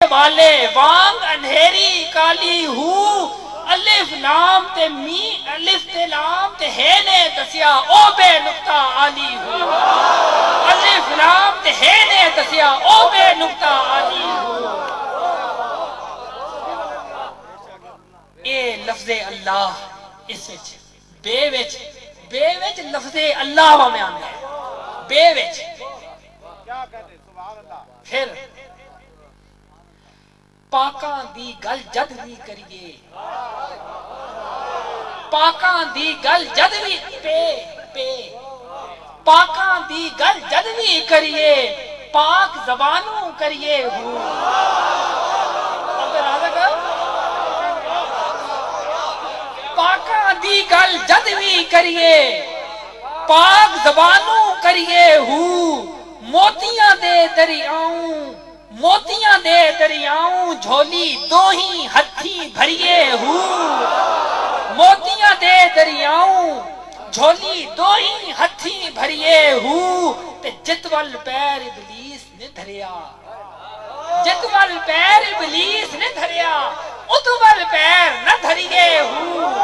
والے وانگ انہیری کالی ہو الف لام تے می الف تے لام تے ہے نے دسیا او بے نقطہ عالی ہو الف لام تے ہے نے دسیا او بے نقطہ عالی ہو اے لفظ اللہ اس وچ بے وچ لفظ اللہ میں آندا ہے بے وچ کیا کہتے سبحان اللہ پھر پاکاں دی گل جد بھی کریے پاکاں دی گل جد بھی پاکاں دی گل جد بھی کریے پاک زبانوں کریے ہوں پاکاں دی گل جد بھی کریے پاک زبانوں کریے ہوں موتیاں دے دریاؤں جھولی دو ہی ہتھی بھریے ہوں موتیاں دے دریاؤں جھولی دو ہی ہتھی بھریے ہوں تے جتول پیر ابلیس نے دھریا جتول پیر ابلیس نے دھریا اتول پیر نہ دھریے ہوں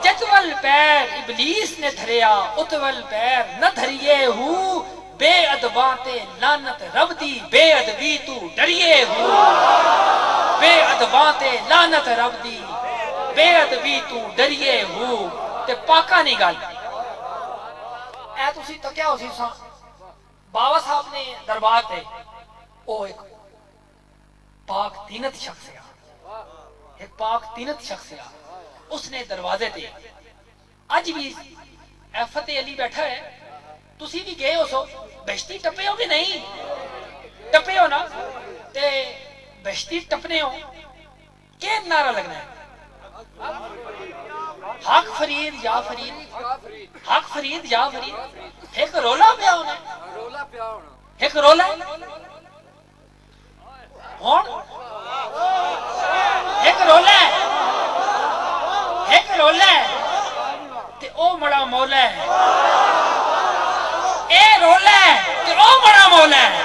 جتول پیر ابلیس نے دھریا اتول پیر نہ دھریے ہوں بے ادباں تے لعنت رب دی بے ادبی تو ڈریے ہو بے ادباں تے لعنت رب دی بے ادبی تو ڈریے ہو تے پاکاں نہیں گل اے تسی تکیا ہو سی بابا صاحب نے دربار تے او ایک پاک تینت شخص ہے ایک پاک تینت شخص ہے اس نے دروازے تے اج بھی فتح علی بیٹھا ہے تسی بھی گئے ہو سو بہشتی ٹپے ہو کہ نہیں ٹپے ہو نا تے بہشتی ٹپنے ہو کہ نعرہ لگنا ہے حق فرید یا فرید حق فرید یا فرید ایک رولا پیا ہونا ایک رولا ہون ایک رولا ہے ایک رولا ہے تے او بڑا مولا ہے اے رولا ہے تے او بڑا مولا ہے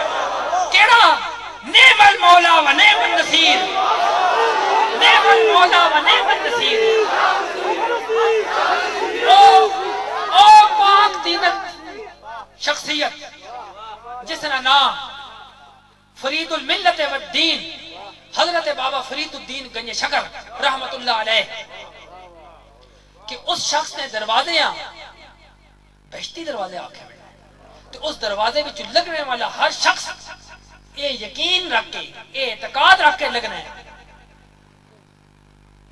کیڑا نعم المولا و نعم النصیر نعم المولا و نعم النصیر او پاک دینت شخصیت جس کا نام فرید الملت والدین حضرت بابا فرید الدین گنج شکر رحمت اللہ علیہ کہ اس شخص نے دروازے بہشتی دروازے آکھے بیٹھے تو اس دروازے میں لگنے والا ہر شخص یہ یقین رکھ کے یہ اعتقاد رکھ کے لگنا ہے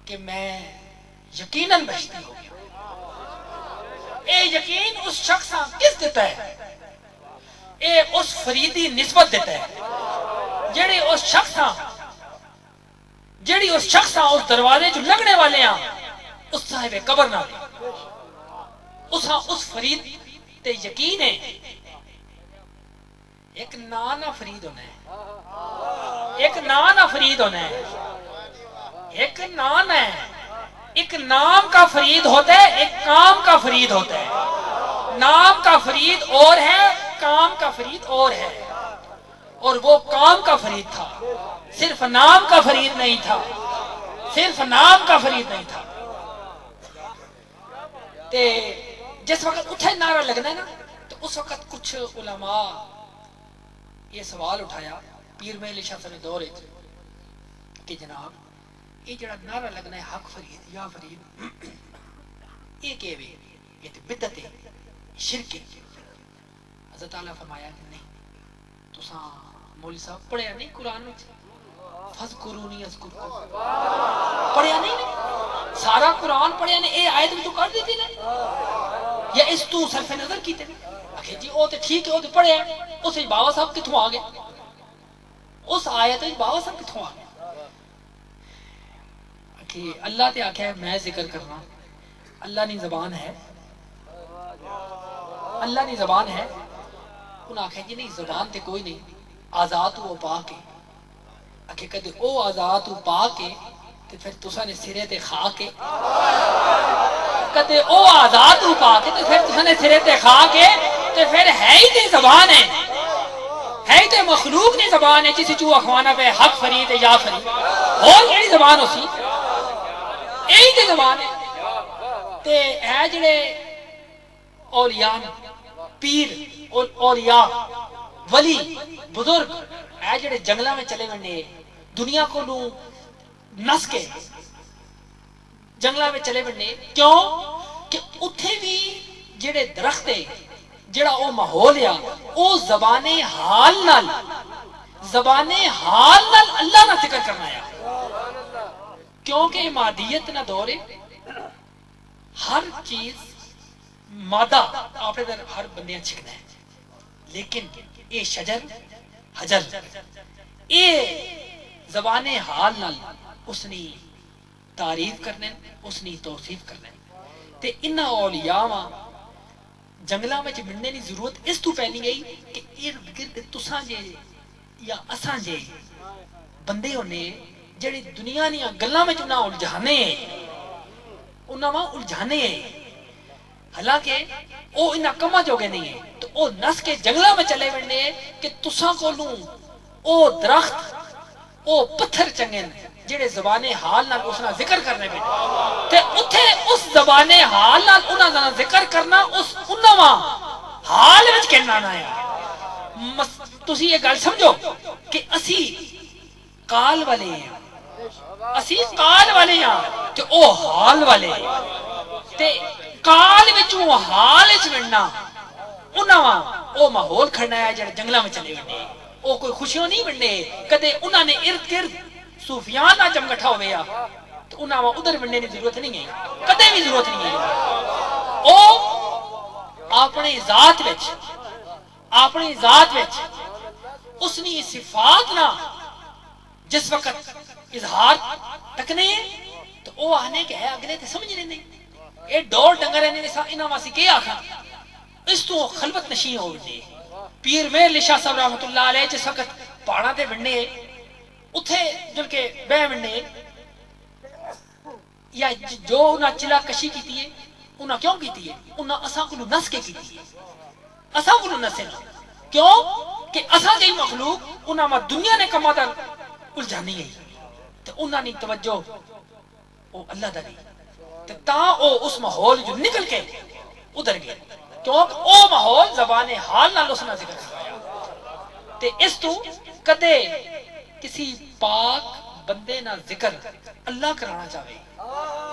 کہ میں یقیناً بہشتی ہو گیا یہ یقین اس شخص کس دیتا ہے یہ اس فریدی نسبت دیتا ہے جڑی اس شخص اس دروازے جو لگنے والے ہیں اس صاحب قبر نہ اس فرید تے یقین ہے ایک نانا فرید ہونا ہے ایک نانا فرید ہونا ہے ایک نام ہے ایک نام کا فرید ہوتا ہے ایک کام کا فرید ہوتا ہے نام کا فرید اور ہے کام کا فرید اور ہے اور وہ کام کا فرید تھا صرف نام کا فرید نہیں تھا صرف نام کا فرید نہیں تھا تے جس وقت اٹھے نعرہ لگنا ہے نا تو اس وقت کچھ علماء یہ سوال اٹھایا پیر محل شاہ صاحب دور کہ جناب یہ جڑا نعرہ لگنا ہے حق فرید یا فرید یہ کہ یہ تو بدعت ہے شرک ہے حضرت تعالیٰ فرمایا کہ نہیں تساں مولوی صاحب پڑھیا نہیں قرآن میں فذکرونی اذکرکم پڑھیا نہیں سارا قرآن پڑھیا نہیں اے آیت بھی تو کر دیتی نا یا اس تو صرف نظر کیتے نہیں آخر جی وہ تو ٹھیک ہے وہ تو پڑھے اس بابا صاحب کتوں آ گئے اس آیت بابا صاحب کتوں آ گئے کہ اللہ تے آکھا ہے میں ذکر کرنا اللہ نی زبان ہے اللہ نی زبان ہے انہاں آکھا جی نہیں زبان تے کوئی نہیں آزاد وہ پا کے آکھے کدے او آزاد وہ پا کے تے پھر تساں نے سرے تے کھا کے کدے او آزاد وہ پا کے تے پھر تساں نے سرے تے کھا کے تے پھر ہے ہی تے زبان ہے ہے تے مخلوق نے زبان ہے جسی چو اخوانا پہ حق فرید یا فرید اور کیڑی زبان ہو سی یہی تے زبان ہے تے ہے جڑے اولیاء پیر اولیاء ولی بزرگ ہے جڑے جنگلہ میں چلے ونے دنیا کو لوں نس کے جنگلہ میں چلے ونے کیوں کہ اتھے بھی جڑے درخت ہے جڑا او ماحول ہے او زبان حال نال اللہ نہ ذکر کرنا ہے کیونکہ مادیت نہ دورے ہر چیز مادہ آپ نے در ہر بندیاں چھکنا ہے لیکن اے شجر حجر اے زبان حال نال اس نے تعریف کرنے اس نے توصیف کرنے تے انہا اولیاء ماں جنگلہ میں ملنے کی ضرورت اس تو پہلی گئی کہ ارد گرد تساں جے یا اساں جے بندے ہونے جڑے دنیا نیا گلاں میں چنا الجھانے ہیں انہاں ماں الجھانے ہیں حالانکہ او انہاں کما جو گے نہیں ہیں تو او نس کے جنگلہ میں چلے بڑھنے کہ تساں کو لوں او درخت او پتھر چنگن جڑے زبان حال نال اس نے ذکر کرنے پہ تے اتھے اس زبان حال نال انہاں دا ذکر کرنا اس انہاں حال وچ کہنا نہ ہے تسی یہ گل سمجھو کہ اسی قال والے ہیں اسی قال والے ہیں کہ او حال والے تے قال وچوں حال وچ بننا انہاں او ماحول کھڑنا ہے جڑے جنگلاں میں چلے ونے او کوئی خوشیوں نہیں بننے کدے انہاں نے ارد گرد صوفیان نہ جمگٹھا ہوئے تو انہاں ادھر بننے کی ضرورت نہیں ہے کدے بھی ضرورت نہیں ہے او اپنی ذات وچ اس نے صفات نہ جس وقت اظہار تکنے تو او آنے کہ ہے اگلے تے سمجھ نہیں اے ڈور ڈنگر نے انہاں واسی کے آکھا اس تو خلوت نشین ہو گئے پیر میر شاہ صاحب رحمۃ اللہ علیہ جس وقت پہاڑاں تے بننے اتھے جل کے بہ بننے یا جو انہاں چلا کشی کیتی ہے انہاں کیوں کیتی ہے انہاں اساں کو نس کے کیتی ہے اساں کو نسے کیوں کہ اساں جئی مخلوق انہاں ما دنیا نے کما در الجھانی ہے تو انہاں نے توجہ او اللہ دا دی تے تا او اس ماحول جو نکل کے ادھر گئے کیونکہ او ماحول زبان حال نال اس نے ذکر کرایا تے اس تو کدے کسی پاک بندے نہ ذکر اللہ کرانا چاہے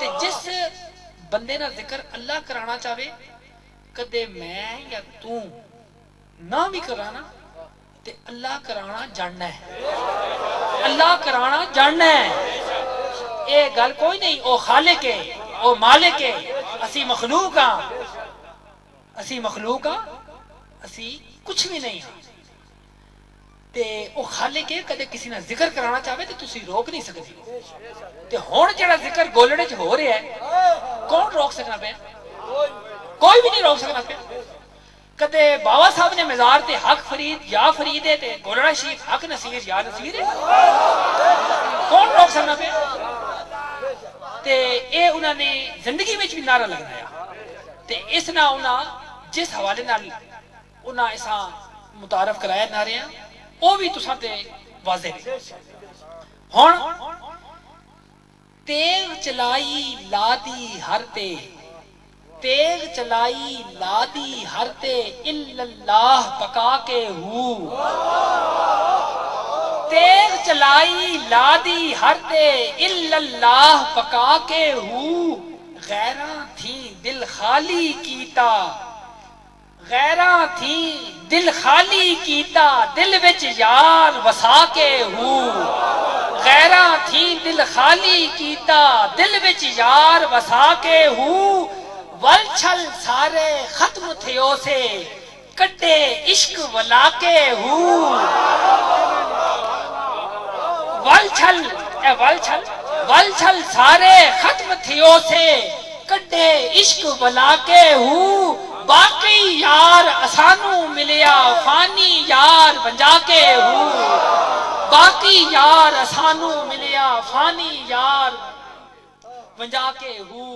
تے جس بندے نہ ذکر اللہ کرانا چاہے کدے میں یا تو نہ بھی کرانا تے اللہ کرانا جاننا ہے اللہ کرانا جاننا ہے اے گل کوئی نہیں او خالق ہے او مالک ہے اسی مخلوق ہاں اسی کچھ بھی نہیں ہاں تے او خالق ہے کدے کسی نے ذکر کرانا چاہے تے تسی روک نہیں سکتے تے ہن جڑا ذکر گولڑے چ ہو رہا ہے کون روک سکنا پہ کوئی بھی نہیں روک سکنا پہ کدے بابا صاحب نے مزار تے حق فرید یا فرید ہے تے گولڑا شریف حق نصیر یا نصیر ہے کون روک سکنا پہ تے اے انہاں نے زندگی وچ بھی نعرہ لگایا تے اس نہ انہاں جس حوالے نال انہاں اساں متعارف کرایا نعرے او بھی تساں تے واضح ہے ہن تیغ چلائی لادی ہر تے تیغ چلائی لادی ہر تے الا اللہ پکا کے ہو تیغ چلائی لادی ہر تے الا اللہ پکا کے ہو غیراں تھی دل خالی کیتا غیراں تھی دل خالی کیتا دل وچ یار وسا کے ہو غیراں تھی دل خالی کیتا دل وچ یار وسا کے ہو ول چھل سارے ختم تھیو سے کڈے عشق ولا کے ہو ول چھل سارے ختم تھیو سے کڈے عشق ولا کے ہو باقی یار اسانو ملیا فانی یار ونجا کے ہو باقی یار اسانو ملیا فانی یار ونجا کے ہو